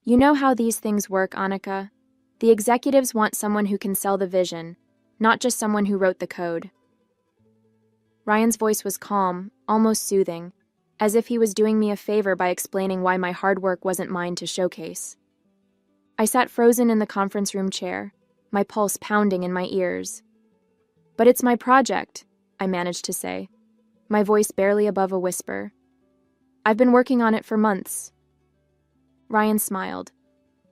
You know how these things work, Annika. The executives want someone who can sell the vision, not just someone who wrote the code. Ryan's voice was calm, almost soothing, as if he was doing me a favor by explaining why my hard work wasn't mine to showcase. I sat frozen in the conference room chair, my pulse pounding in my ears. "But it's my project," I managed to say, my voice barely above a whisper. "I've been working on it for months." Ryan smiled,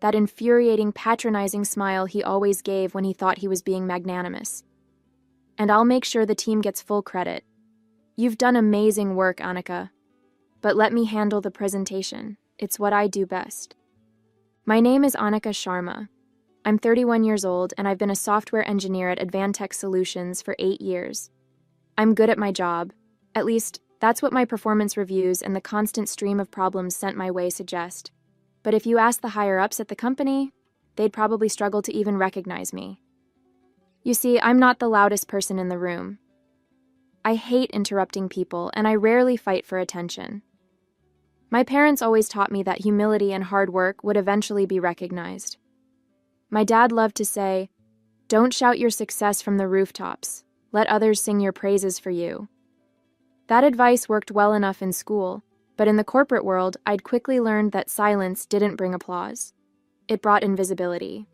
that infuriating, patronizing smile he always gave when he thought he was being magnanimous. "And I'll make sure the team gets full credit. You've done amazing work, Annika. But let me handle the presentation. It's what I do best." My name is Annika Sharma. I'm 31 years old, and I've been a software engineer at Advantech Solutions for 8 years. I'm good at my job. At least, that's what my performance reviews and the constant stream of problems sent my way suggest. But if you ask the higher-ups at the company, they'd probably struggle to even recognize me. You see, I'm not the loudest person in the room. I hate interrupting people, and I rarely fight for attention. My parents always taught me that humility and hard work would eventually be recognized. My dad loved to say, "Don't shout your success from the rooftops. Let others sing your praises for you." That advice worked well enough in school, but in the corporate world, I'd quickly learned that silence didn't bring applause. It brought invisibility.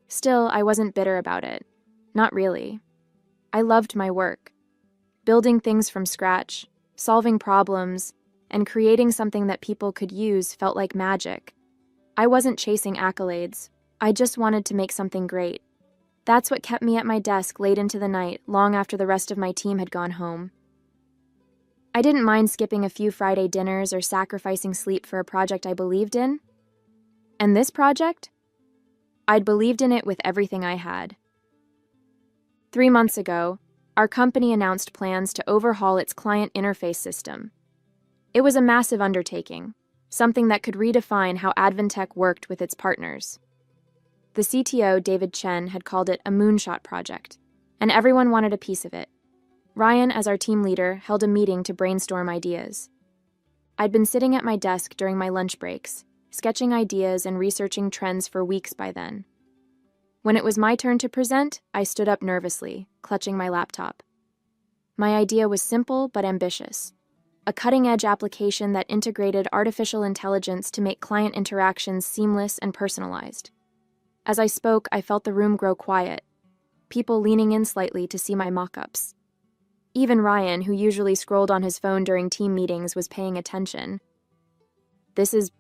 Still, I wasn't bitter about it. Not really. I loved my work. Building things from scratch, solving problems, and creating something that people could use felt like magic. I wasn't chasing accolades. I just wanted to make something great. That's what kept me at my desk late into the night, long after the rest of my team had gone home. I didn't mind skipping a few Friday dinners or sacrificing sleep for a project I believed in. And this project? I'd believed in it with everything I had. 3 months ago, our company announced plans to overhaul its client interface system. It was a massive undertaking, something that could redefine how Advantech worked with its partners. The CTO, David Chen, had called it a moonshot project, and everyone wanted a piece of it. Ryan, as our team leader, held a meeting to brainstorm ideas. I'd been sitting at my desk during my lunch breaks, sketching ideas and researching trends for weeks by then. When it was my turn to present, I stood up nervously, clutching my laptop. My idea was simple but ambitious. A cutting-edge application that integrated artificial intelligence to make client interactions seamless and personalized. As I spoke, I felt the room grow quiet, people leaning in slightly to see my mock-ups. Even Ryan, who usually scrolled on his phone during team meetings, was paying attention. "This is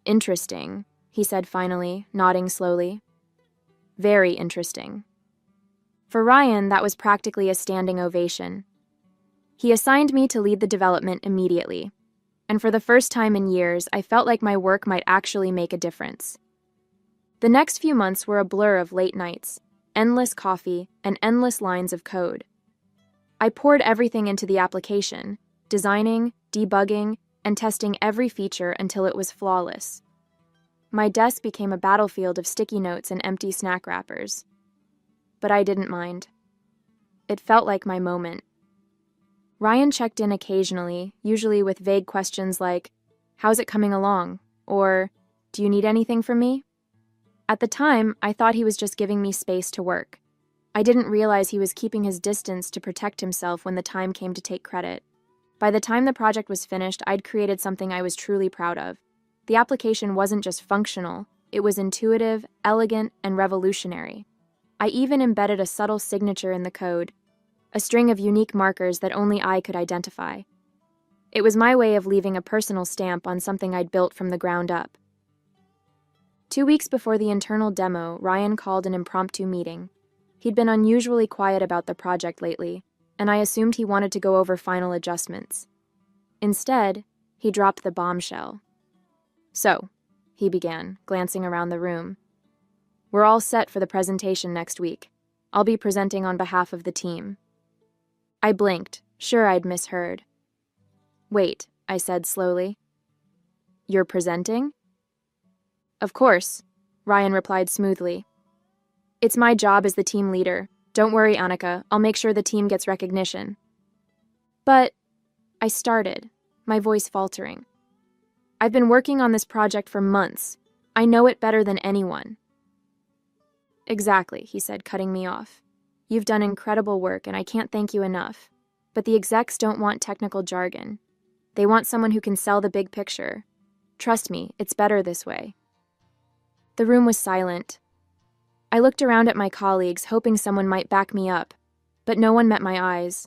interesting," he said finally, nodding slowly. "Very interesting." For Ryan, that was practically a standing ovation. He assigned me to lead the development immediately, and for the first time in years, I felt like my work might actually make a difference. The next few months were a blur of late nights, endless coffee, and endless lines of code. I poured everything into the application, designing, debugging, and testing every feature until it was flawless. My desk became a battlefield of sticky notes and empty snack wrappers. But I didn't mind. It felt like my moment. Ryan checked in occasionally, usually with vague questions like, "How's it coming along?" or, "Do you need anything from me?" At the time, I thought he was just giving me space to work. I didn't realize he was keeping his distance to protect himself when the time came to take credit. By the time the project was finished, I'd created something I was truly proud of. The application wasn't just functional, it was intuitive, elegant, and revolutionary. I even embedded a subtle signature in the code, a string of unique markers that only I could identify. It was my way of leaving a personal stamp on something I'd built from the ground up. 2 weeks before the internal demo, Ryan called an impromptu meeting. He'd been unusually quiet about the project lately, and I assumed he wanted to go over final adjustments. Instead, he dropped the bombshell. "So," he began, glancing around the room, "we're all set for the presentation next week. I'll be presenting on behalf of the team." I blinked, sure I'd misheard. "Wait," I said slowly. "You're presenting?" "Of course," Ryan replied smoothly. "It's my job as the team leader. Don't worry, Annika, I'll make sure the team gets recognition." "But," I started, my voice faltering. "I've been working on this project for months. I know it better than anyone. Exactly, he said, cutting me off. You've done incredible work, and I can't thank you enough. But the execs don't want technical jargon. They want someone who can sell the big picture. Trust me, it's better this way. The room was silent. I looked around at my colleagues, hoping someone might back me up, but no one met my eyes.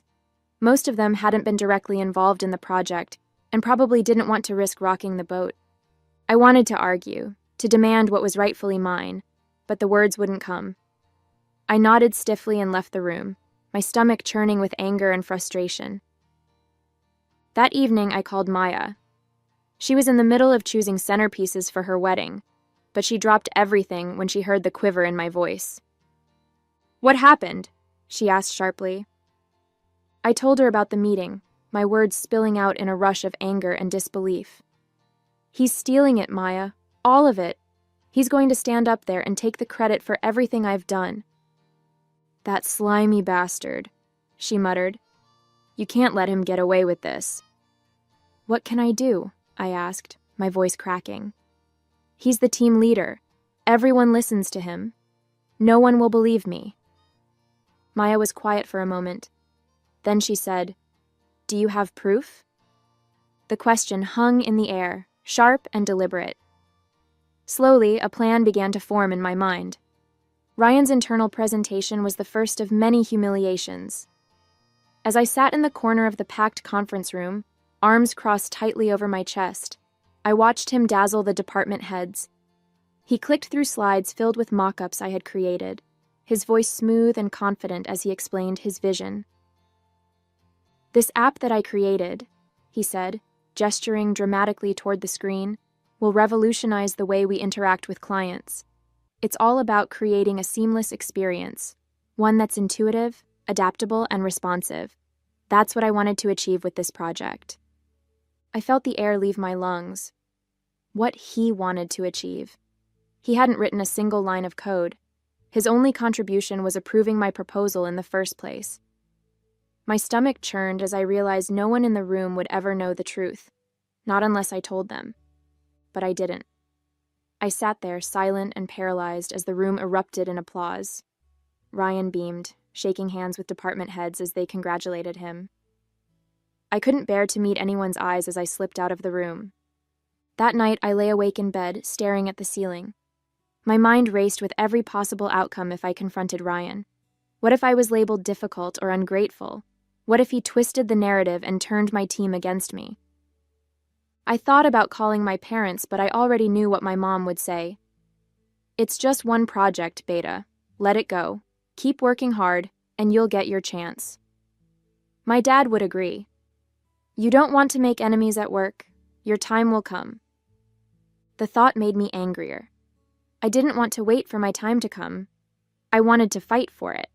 Most of them hadn't been directly involved in the project and probably didn't want to risk rocking the boat. I wanted to argue, to demand what was rightfully mine, but the words wouldn't come. I nodded stiffly and left the room, my stomach churning with anger and frustration. That evening, I called Maya. She was in the middle of choosing centerpieces for her wedding, but she dropped everything when she heard the quiver in my voice. What happened? She asked sharply. I told her about the meeting, my words spilling out in a rush of anger and disbelief. He's stealing it, Maya. All of it. He's going to stand up there and take the credit for everything I've done. That slimy bastard, she muttered. You can't let him get away with this. What can I do? I asked, my voice cracking. He's the team leader. Everyone listens to him. No one will believe me. Maya was quiet for a moment. Then she said, Do you have proof? The question hung in the air, sharp and deliberate. Slowly, a plan began to form in my mind. Ryan's internal presentation was the first of many humiliations. As I sat in the corner of the packed conference room, arms crossed tightly over my chest, I watched him dazzle the department heads. He clicked through slides filled with mock-ups I had created, his voice smooth and confident as he explained his vision. This app that I created, he said, gesturing dramatically toward the screen, will revolutionize the way we interact with clients. It's all about creating a seamless experience, one that's intuitive, adaptable, and responsive. That's what I wanted to achieve with this project. I felt the air leave my lungs. What he wanted to achieve. He hadn't written a single line of code. His only contribution was approving my proposal in the first place. My stomach churned as I realized no one in the room would ever know the truth, not unless I told them. But I didn't. I sat there, silent and paralyzed, as the room erupted in applause. Ryan beamed, shaking hands with department heads as they congratulated him. I couldn't bear to meet anyone's eyes as I slipped out of the room. That night, I lay awake in bed, staring at the ceiling. My mind raced with every possible outcome if I confronted Ryan. What if I was labeled difficult or ungrateful? What if he twisted the narrative and turned my team against me? I thought about calling my parents, but I already knew what my mom would say. It's just one project, Beta. Let it go. Keep working hard, and you'll get your chance. My dad would agree. You don't want to make enemies at work. Your time will come. The thought made me angrier. I didn't want to wait for my time to come. I wanted to fight for it.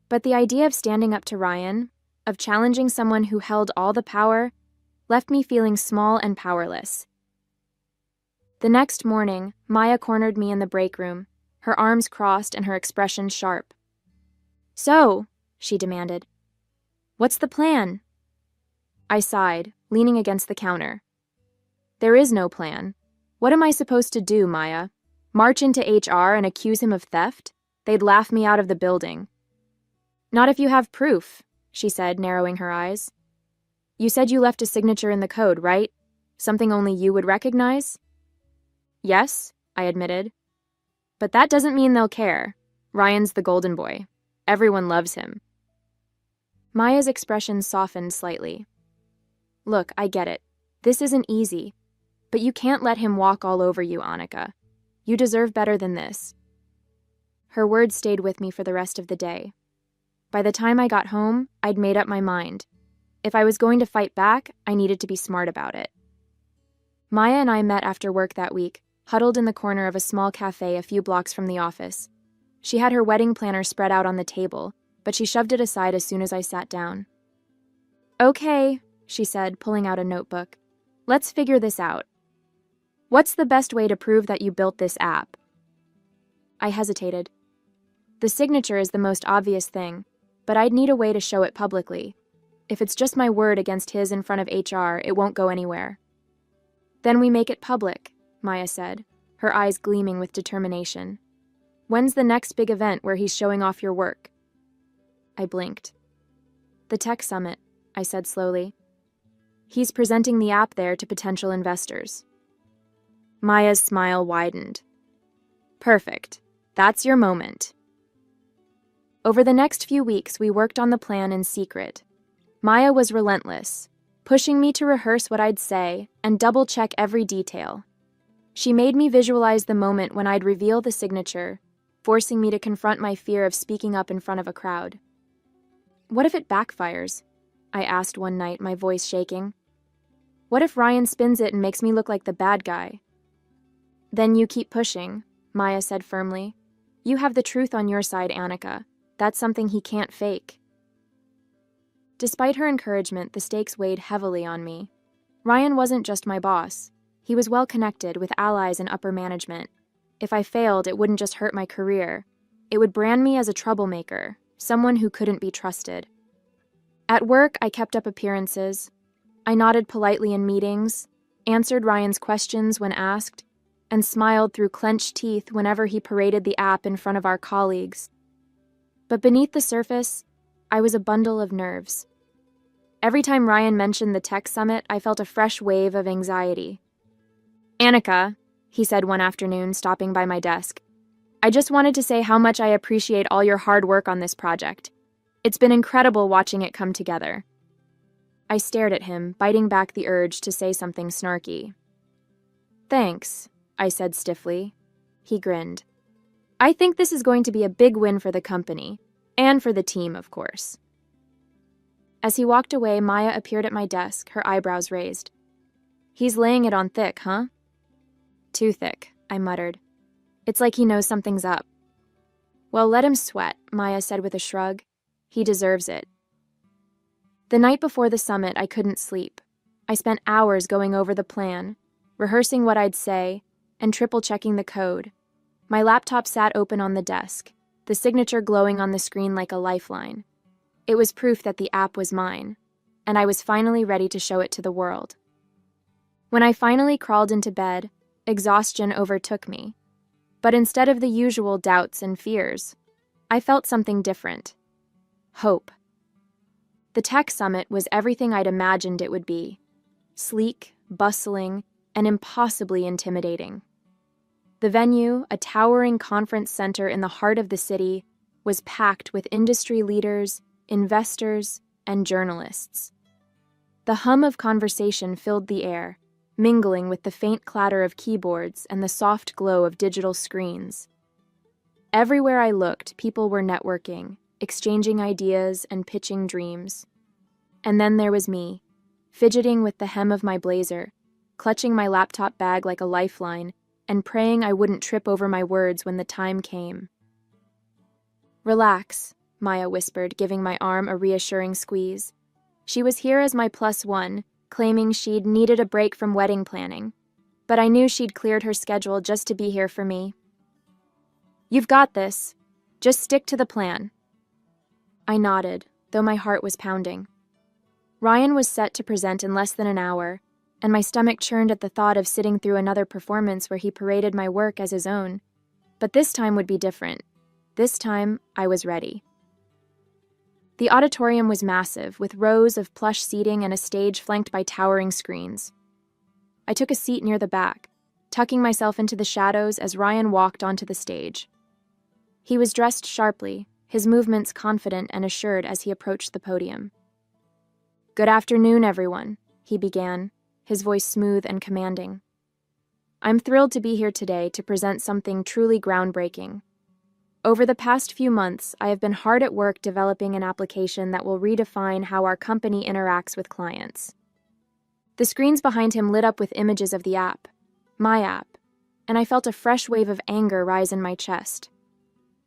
But the idea of standing up to Ryan, of challenging someone who held all the power, left me feeling small and powerless. The next morning, Maya cornered me in the break room, her arms crossed and her expression sharp. So, she demanded, what's the plan? I sighed, leaning against the counter. There is no plan. What am I supposed to do, Maya? March into HR and accuse him of theft? They'd laugh me out of the building. Not if you have proof, she said, narrowing her eyes. You said you left a signature in the code, right? Something only you would recognize? Yes, I admitted. But that doesn't mean they'll care. Ryan's the golden boy. Everyone loves him. Maya's expression softened slightly. Look, I get it. This isn't easy. But you can't let him walk all over you, Annika. You deserve better than this. Her words stayed with me for the rest of the day. By the time I got home, I'd made up my mind. If I was going to fight back, I needed to be smart about it. Maya and I met after work that week, huddled in the corner of a small cafe a few blocks from the office. She had her wedding planner spread out on the table, but she shoved it aside as soon as I sat down. Okay, she said, pulling out a notebook. Let's figure this out. What's the best way to prove that you built this app? I hesitated. The signature is the most obvious thing, but I'd need a way to show it publicly. If it's just my word against his in front of HR, it won't go anywhere. Then we make it public. Maya said, her eyes gleaming with determination. When's the next big event where he's showing off your work? I blinked. The Tech Summit, I said slowly. He's presenting the app there to potential investors. Maya's smile widened. Perfect. That's your moment. Over the next few weeks, we worked on the plan in secret. Maya was relentless, pushing me to rehearse what I'd say and double-check every detail. She made me visualize the moment when I'd reveal the signature, forcing me to confront my fear of speaking up in front of a crowd. What if it backfires? I asked one night, my voice shaking. What if Ryan spins it and makes me look like the bad guy? Then you keep pushing, Maya said firmly. You have the truth on your side, Annika. That's something he can't fake. Despite her encouragement, the stakes weighed heavily on me. Ryan wasn't just my boss. He was well connected with allies in upper management. If I failed, it wouldn't just hurt my career. It would brand me as a troublemaker, someone who couldn't be trusted. At work, I kept up appearances. I nodded politely in meetings, answered Ryan's questions when asked, and smiled through clenched teeth whenever he paraded the app in front of our colleagues. But beneath the surface, I was a bundle of nerves. Every time Ryan mentioned the Tech Summit, I felt a fresh wave of anxiety. Annika, he said one afternoon, stopping by my desk, I just wanted to say how much I appreciate all your hard work on this project. It's been incredible watching it come together. I stared at him, biting back the urge to say something snarky. Thanks, I said stiffly. He grinned. I think this is going to be a big win for the company, and for the team, of course. As he walked away, Maya appeared at my desk, her eyebrows raised. He's laying it on thick, huh? Too thick, I muttered. It's like he knows something's up. Well, let him sweat, Maya said with a shrug. He deserves it. The night before the summit, I couldn't sleep. I spent hours going over the plan, rehearsing what I'd say, and triple-checking the code. My laptop sat open on the desk, the signature glowing on the screen like a lifeline. It was proof that the app was mine, and I was finally ready to show it to the world. When I finally crawled into bed, exhaustion overtook me. But instead of the usual doubts and fears, I felt something different. Hope. The Tech Summit was everything I'd imagined it would be. Sleek, bustling, and impossibly intimidating. The venue, a towering conference center in the heart of the city, was packed with industry leaders, investors, and journalists. The hum of conversation filled the air, mingling with the faint clatter of keyboards and the soft glow of digital screens. Everywhere I looked, people were networking, exchanging ideas and pitching dreams. And then there was me, fidgeting with the hem of my blazer, clutching my laptop bag like a lifeline, and praying I wouldn't trip over my words when the time came. Relax, Maya whispered, giving my arm a reassuring squeeze. She was here as my +1, claiming she'd needed a break from wedding planning, but I knew she'd cleared her schedule just to be here for me. You've got this. Just stick to the plan. I nodded, though my heart was pounding. Ryan was set to present in less than an hour, and my stomach churned at the thought of sitting through another performance where he paraded my work as his own. But this time would be different. This time, I was ready. The auditorium was massive, with rows of plush seating and a stage flanked by towering screens. I took a seat near the back, tucking myself into the shadows as Ryan walked onto the stage. He was dressed sharply, his movements confident and assured as he approached the podium. Good afternoon, everyone, he began, his voice smooth and commanding. I'm thrilled to be here today to present something truly groundbreaking. Over the past few months, I have been hard at work developing an application that will redefine how our company interacts with clients. The screens behind him lit up with images of the app, my app, and I felt a fresh wave of anger rise in my chest.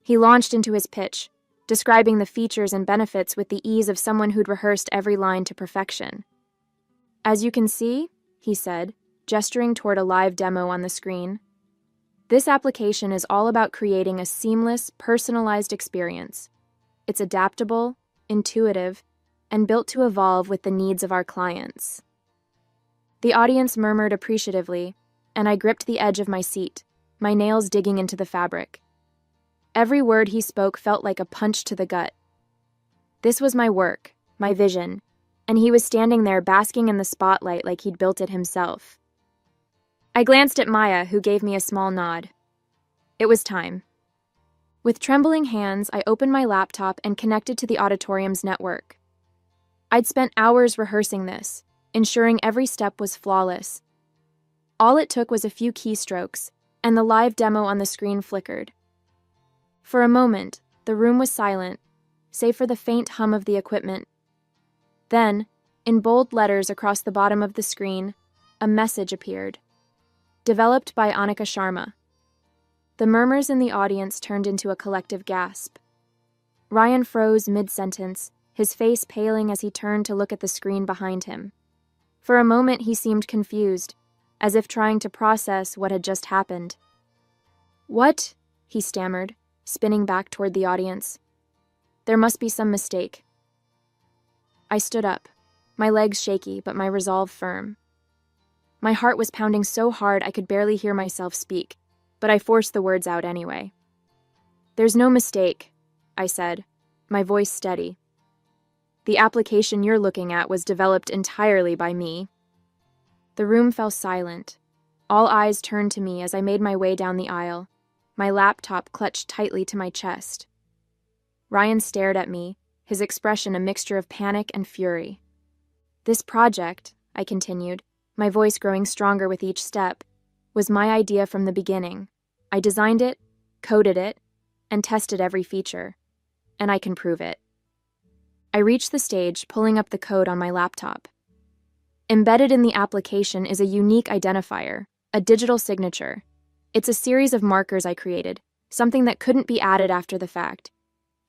He launched into his pitch, describing the features and benefits with the ease of someone who'd rehearsed every line to perfection. As you can see, he said, gesturing toward a live demo on the screen, this application is all about creating a seamless, personalized experience. It's adaptable, intuitive, and built to evolve with the needs of our clients. The audience murmured appreciatively, and I gripped the edge of my seat, my nails digging into the fabric. Every word he spoke felt like a punch to the gut. This was my work, my vision, and he was standing there basking in the spotlight like he'd built it himself. I glanced at Maya, who gave me a small nod. It was time. With trembling hands, I opened my laptop and connected to the auditorium's network. I'd spent hours rehearsing this, ensuring every step was flawless. All it took was a few keystrokes, and the live demo on the screen flickered. For a moment, the room was silent, save for the faint hum of the equipment. Then, in bold letters across the bottom of the screen, a message appeared. Developed by Annika Sharma. The murmurs in the audience turned into a collective gasp. Ryan froze mid-sentence, his face paling as he turned to look at the screen behind him. For a moment he seemed confused, as if trying to process what had just happened. "What?" he stammered, spinning back toward the audience. "There must be some mistake." I stood up, my legs shaky but my resolve firm. My heart was pounding so hard I could barely hear myself speak, but I forced the words out anyway. "There's no mistake," I said, my voice steady. "The application you're looking at was developed entirely by me." The room fell silent. All eyes turned to me as I made my way down the aisle, my laptop clutched tightly to my chest. Ryan stared at me, his expression a mixture of panic and fury. "This project," I continued, my voice growing stronger with each step, "was my idea from the beginning. I designed it, coded it, and tested every feature. And I can prove it." I reached the stage, pulling up the code on my laptop. Embedded in the application is a unique identifier, a digital signature. It's a series of markers I created, something that couldn't be added after the fact.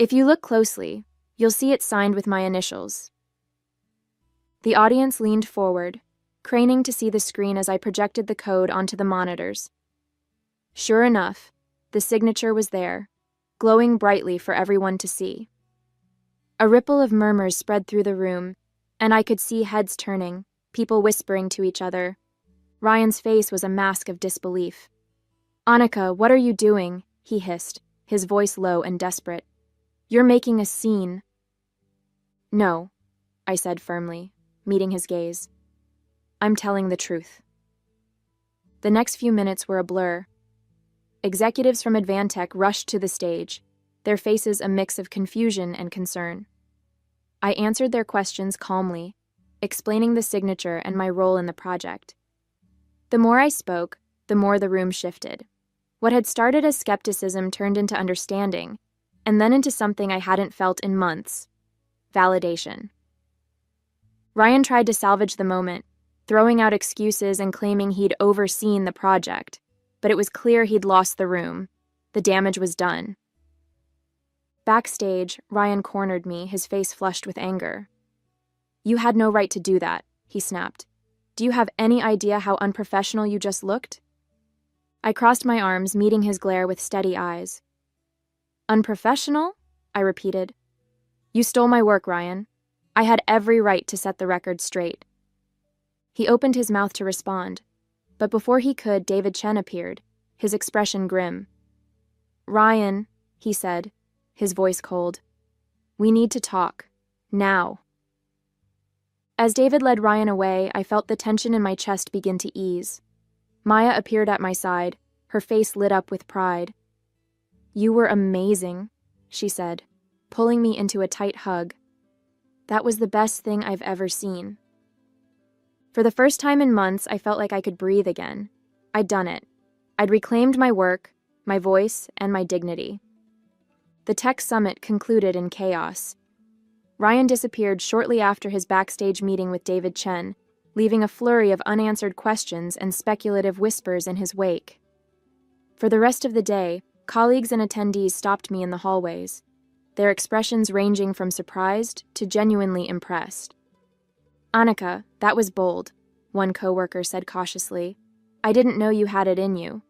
If you look closely, you'll see it signed with my initials. The audience leaned forward, craning to see the screen as I projected the code onto the monitors. Sure enough, the signature was there, glowing brightly for everyone to see. A ripple of murmurs spread through the room, and I could see heads turning, people whispering to each other. Ryan's face was a mask of disbelief. "Annika, what are you doing?" he hissed, his voice low and desperate. "You're making a scene." "No," I said firmly, meeting his gaze. "I'm telling the truth." The next few minutes were a blur. Executives from Advantech rushed to the stage, their faces a mix of confusion and concern. I answered their questions calmly, explaining the signature and my role in the project. The more I spoke, the more the room shifted. What had started as skepticism turned into understanding, and then into something I hadn't felt in months: validation. Ryan tried to salvage the moment, throwing out excuses and claiming he'd overseen the project, but it was clear he'd lost the room. The damage was done. Backstage, Ryan cornered me, his face flushed with anger. "You had no right to do that," he snapped. "Do you have any idea how unprofessional you just looked?" I crossed my arms, meeting his glare with steady eyes. "Unprofessional?" I repeated. "You stole my work, Ryan. I had every right to set the record straight." He opened his mouth to respond, but before he could, David Chen appeared, his expression grim. "Ryan," he said, his voice cold, "we need to talk. Now." As David led Ryan away, I felt the tension in my chest begin to ease. Maya appeared at my side, her face lit up with pride. "You were amazing," she said, pulling me into a tight hug. "That was the best thing I've ever seen." For the first time in months, I felt like I could breathe again. I'd done it. I'd reclaimed my work, my voice, and my dignity. The tech summit concluded in chaos. Ryan disappeared shortly after his backstage meeting with David Chen, leaving a flurry of unanswered questions and speculative whispers in his wake. For the rest of the day, colleagues and attendees stopped me in the hallways, their expressions ranging from surprised to genuinely impressed. "Annika, that was bold," one coworker said cautiously. "I didn't know you had it in you."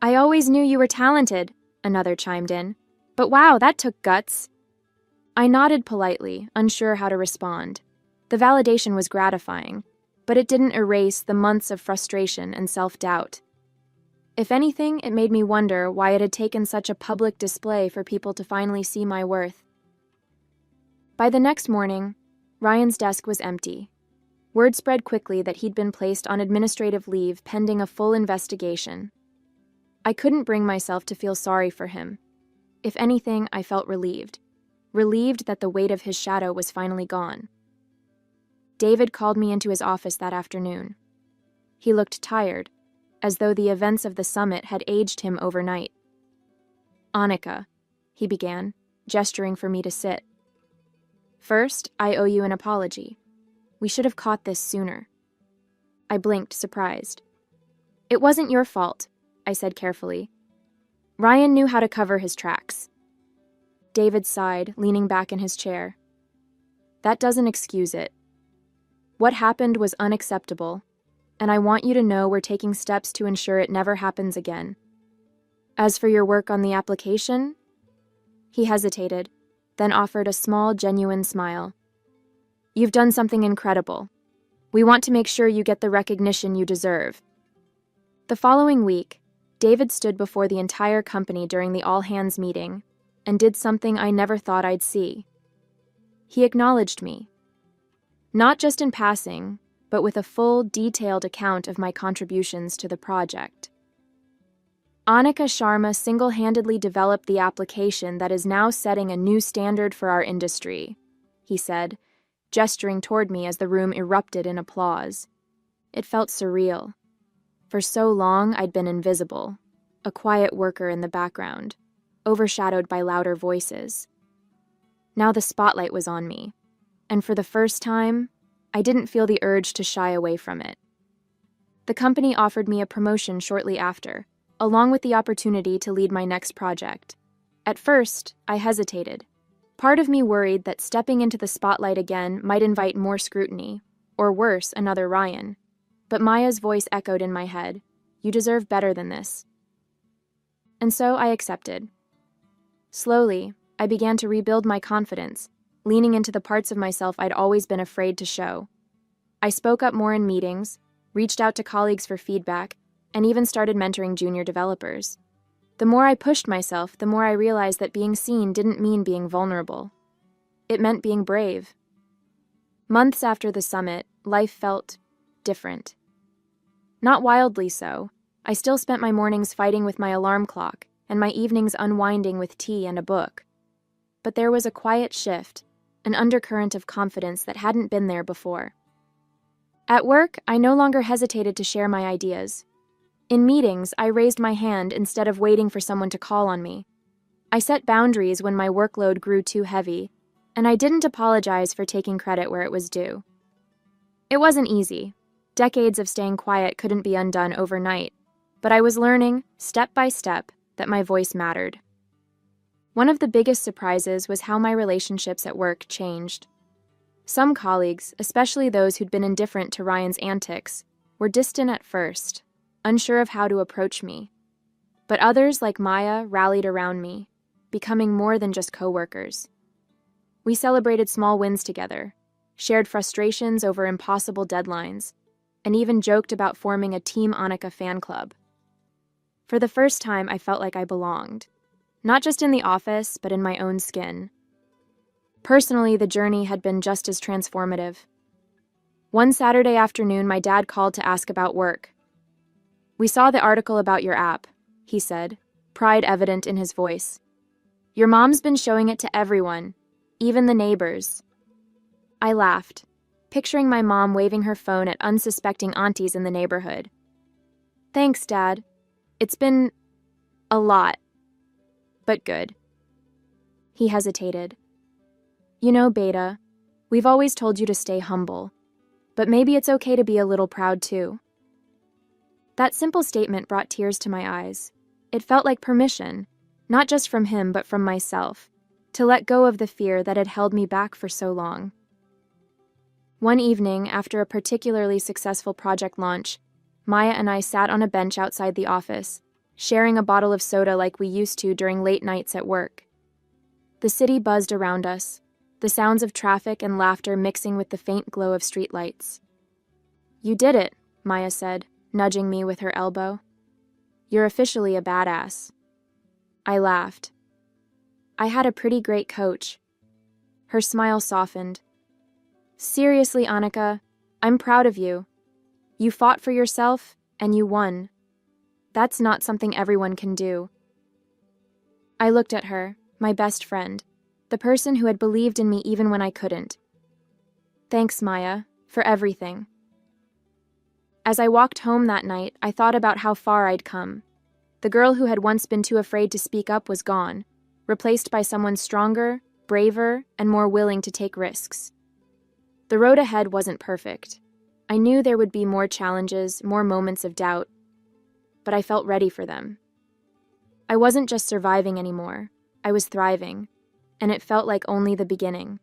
"I always knew you were talented," another chimed in. "But wow, that took guts." I nodded politely, unsure how to respond. The validation was gratifying, but it didn't erase the months of frustration and self-doubt. If anything, it made me wonder why it had taken such a public display for people to finally see my worth. By the next morning, Ryan's desk was empty. Word spread quickly that he'd been placed on administrative leave pending a full investigation. I couldn't bring myself to feel sorry for him. If anything, I felt relieved. Relieved that the weight of his shadow was finally gone. David called me into his office that afternoon. He looked tired, as though the events of the summit had aged him overnight. "Annika," he began, gesturing for me to sit. "First, I owe you an apology. We should have caught this sooner." I blinked, surprised. "It wasn't your fault," I said carefully. "Ryan knew how to cover his tracks." David sighed, leaning back in his chair. "That doesn't excuse it. What happened was unacceptable, and I want you to know we're taking steps to ensure it never happens again. As for your work on the application," he hesitated, then offered a small, genuine smile. "You've done something incredible. We want to make sure you get the recognition you deserve." The following week, David stood before the entire company during the all-hands meeting and did something I never thought I'd see. He acknowledged me. Not just in passing, but with a full, detailed account of my contributions to the project. "Annika Sharma single-handedly developed the application that is now setting a new standard for our industry," he said, gesturing toward me as the room erupted in applause. It felt surreal. For so long, I'd been invisible, a quiet worker in the background, overshadowed by louder voices. Now the spotlight was on me, and for the first time, I didn't feel the urge to shy away from it. The company offered me a promotion shortly after, along with the opportunity to lead my next project. At first, I hesitated. Part of me worried that stepping into the spotlight again might invite more scrutiny, or worse, another Ryan. But Maya's voice echoed in my head, "You deserve better than this." And so I accepted. Slowly, I began to rebuild my confidence, leaning into the parts of myself I'd always been afraid to show. I spoke up more in meetings, reached out to colleagues for feedback, and even started mentoring junior developers. The more I pushed myself, the more I realized that being seen didn't mean being vulnerable. It meant being brave. Months after the summit, life felt different. Not wildly so. I still spent my mornings fighting with my alarm clock and my evenings unwinding with tea and a book. But there was a quiet shift, an undercurrent of confidence that hadn't been there before. At work, I no longer hesitated to share my ideas. In meetings, I raised my hand instead of waiting for someone to call on me. I set boundaries when my workload grew too heavy, and I didn't apologize for taking credit where it was due. It wasn't easy. Decades of staying quiet couldn't be undone overnight, but I was learning, step by step, that my voice mattered. One of the biggest surprises was how my relationships at work changed. Some colleagues, especially those who'd been indifferent to Ryan's antics, were distant at first, unsure of how to approach me. But others, like Maya, rallied around me, becoming more than just coworkers. We celebrated small wins together, shared frustrations over impossible deadlines, and even joked about forming a Team Annika fan club. For the first time, I felt like I belonged, not just in the office, but in my own skin. Personally, the journey had been just as transformative. One Saturday afternoon, my dad called to ask about work. "We saw the article about your app," he said, pride evident in his voice. "Your mom's been showing it to everyone, even the neighbors." I laughed, picturing my mom waving her phone at unsuspecting aunties in the neighborhood. "Thanks, Dad. It's been a lot, but good." He hesitated. "You know, Beta, we've always told you to stay humble, but maybe it's okay to be a little proud too." That simple statement brought tears to my eyes. It felt like permission, not just from him but from myself, to let go of the fear that had held me back for so long. One evening, after a particularly successful project launch, Maya and I sat on a bench outside the office, sharing a bottle of soda like we used to during late nights at work. The city buzzed around us, the sounds of traffic and laughter mixing with the faint glow of streetlights. You did it, Maya said, nudging me with her elbow. You're officially a badass. I laughed. I had a pretty great coach. Her smile softened. Seriously, Annika, I'm proud of you. You fought for yourself, and you won. That's not something everyone can do. I looked at her, my best friend, the person who had believed in me even when I couldn't. Thanks, Maya, for everything. As I walked home that night, I thought about how far I'd come. The girl who had once been too afraid to speak up was gone, replaced by someone stronger, braver, and more willing to take risks. The road ahead wasn't perfect. I knew there would be more challenges, more moments of doubt, but I felt ready for them. I wasn't just surviving anymore, I was thriving, and it felt like only the beginning.